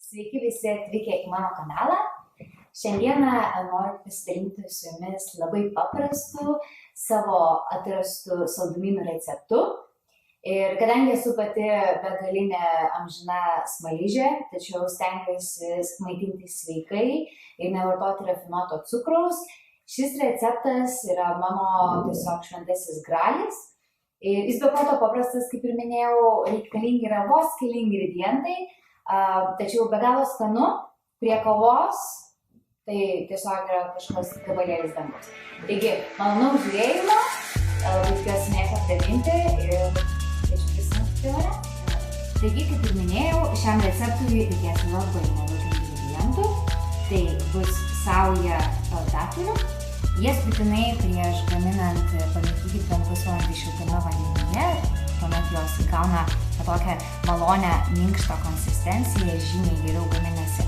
Sveiki visi atvykę į mano kanalą. Šiandieną noriu pasidalinti su jumis labai paprastu savo atrastu saldumynų receptu. Ir kadangi esu pati begalinė amžina smaližė, tačiau stengiuosi maitintis sveikai ir nevartoti rafinuoto cukraus, šis receptas yra mano tiesiog šventasis gralis. Ir jis be proto paprastas, kaip ir minėjau, reikalingi yra vos keli ingredientai, tačiau be galo skanu, prie kavos, tai tiesiog yra kažkas gabalėlis dangus. Taigi, malonaus žiūrėjimo, labai tikiuosi mėgstat gaminti ir kviečiu prisijungti prie manęs. Taigi, kaip ir minėjau, šiam receptui reikės labai nedaug ingredientų. Tai bus sauja datulių. Jas būtinai prieš gaminant palaikykit bent pusvalandį šiltame vandenyje, tuomet jos įgauna tokią malonę minkštą konsistenciją, žymiai geriau gaminasi.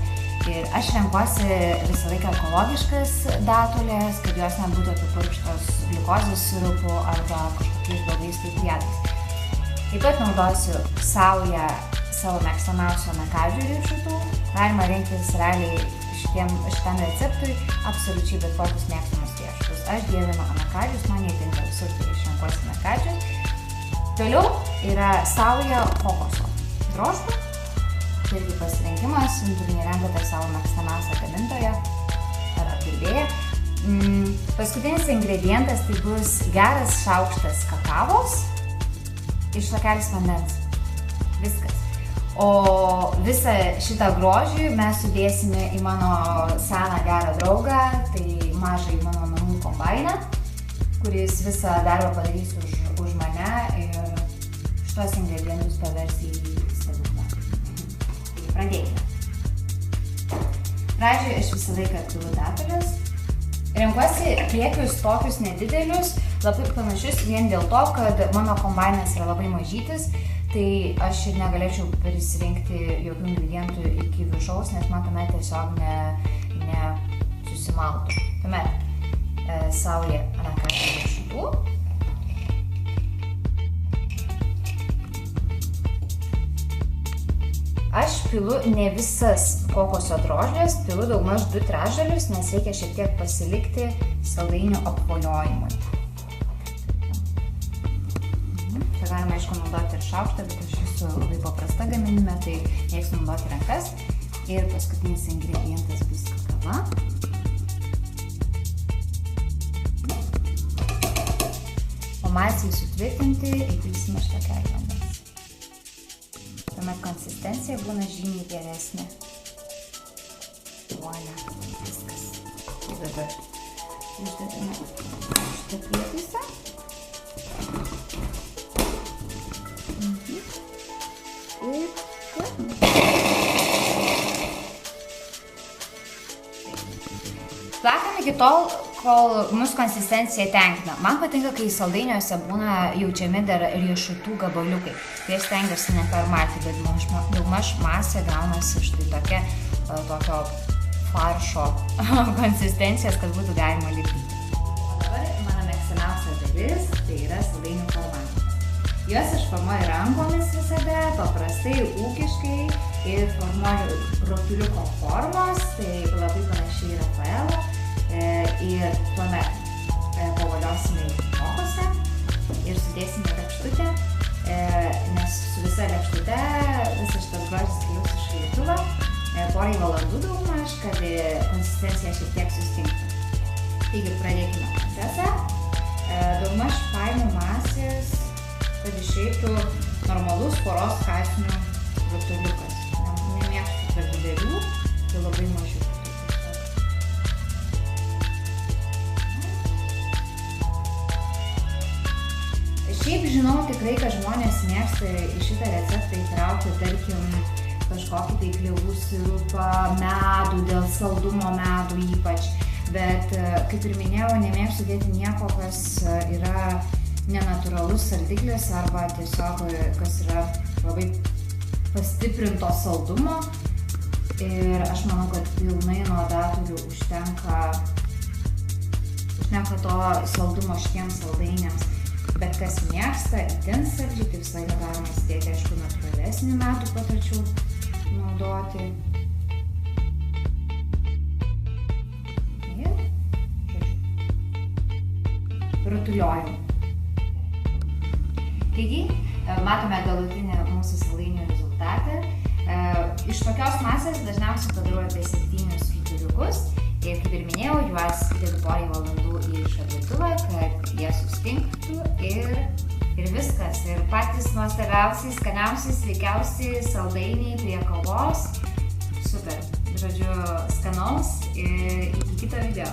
Ir aš renkuosi visą laiką ekologiškas datulės, kad jos nebūtų apipurkštos gliukozės sirupu arba kažkokiais blogais priedais. Taip pat naudosiu saują savo mėgstamiausio anakardžių riešutų. Galima rinktis realiai šitam receptui absoliučiai bet kokius mėgstamus riešutus. Aš dievinu anakardžius, man jie tinka visur, tai aš renkuosi anakardžius. Toliau yra sauja kokoso drožtų. Tai irgi pasirinkimas, turinį renkate savo mėgstamiausią gamintoją ar apdirbėją. Paskutinis ingredientas tai bus geras šaukštas kakavos ir šlakelis vandens. Viskas. O visą šitą grožį mes sudėsime į mano seną gerą draugą, tai mažai mano namų kombainą, kuris visą darbą padarys už mane ir šitos ingredientus paversi į stebuklą. Tai pradėkime. Pradžioje aš visą laiką pilu datules. Renkuosi kiekius tokius nedidelius, labai panašius vien dėl to, kad mano kombainas yra labai mažytis. Tai aš ir negalėčiau prisirinkti jokių ingredientų iki viršaus, nes man tuomet tiesiog nesusimaltų. Tuomet sauja anakardžių riešutų. Aš pilu ne visas kokoso drožlės, pilu daugmaž 2 trečdalius, nes reikia šiek tiek pasilikti saldainių apvoliojimui. Galima, aišku, naudoti ir šaukštą, bet aš esu labai paprasta gaminime, tai mėgstu naudoti rankas. Ir paskutinis ingredientas bus kakava. O masei sutvirtinti įpilsime šlakelį vandens. Tuomet konsistencija būna žymiai geresnė. Voila, viskas. Ir dabar uždedame šitą prietaisą. Plakam iki tol, kol mūsų konsistencija tenkina. Man patinka, kai saldainiuose būna jaučiami dar riešutų gabaliukai. Tai aš stengiuosi ne per malti, bet daugmaž masė gaunasi štai tokia tokio faršo konsistencijos, kad būtų galima lipdyti. Dabar mano mėgstamiausia dalis, tai yra saldainių formavimas. Juos aš formuoju rankomis visada, paprastai, ūkiškai ir formuoju rutuliuko formos, tai labai panašiai Rafaelo. Ir tuomet pavoliosime į kokosą ir sudėsime lėkštutę, nes su visa lėkštute visas šitas grožis keliaus į šaldytuvą porai valandų daugmaž, kad konsistencija šiek tiek sustingtų. Taigi pradėkime procesą. Daugmaž paimu masės, kad išeitų normalus poros kąsnių rutuliukas. Nemėgstu per didelių, tai labai mažiau. Šiaip žinau tikrai, kad žmonės mėgsta į šitą receptą įtraukti, tarkim, kažkokį tai klevų sirupą, medų, dėl saldumo medų ypač. Bet, kaip ir minėjau, nemėgstu dėti nieko, kas yra nenatūralus saldiklis arba tiesiog, kas yra labai pastiprinto saldumo. Ir aš manau, kad pilnai nuo datulių užtenka to saldumo šitiems saldainiams. Bet kas mėgsta itin saldžiai, tai visą laiką galima įsidėti, aišku, natūralesnį medų patarčiau naudoti. rutuliojimu. Taigi, matome galutinį mūsų salainių rezultatą. Iš tokios masės dažniausiai padarau apie 7 rutuliukus ir, kaip ir minėjau, juos dedu porai valandų į šaldytuvą, kad jie sustingtų ir viskas. Ir patys nuostabiausiai, skaniausiai, sveikiausiai saldainiai prie kavos. Super. Žodžiu, skanaus ir iki kito video.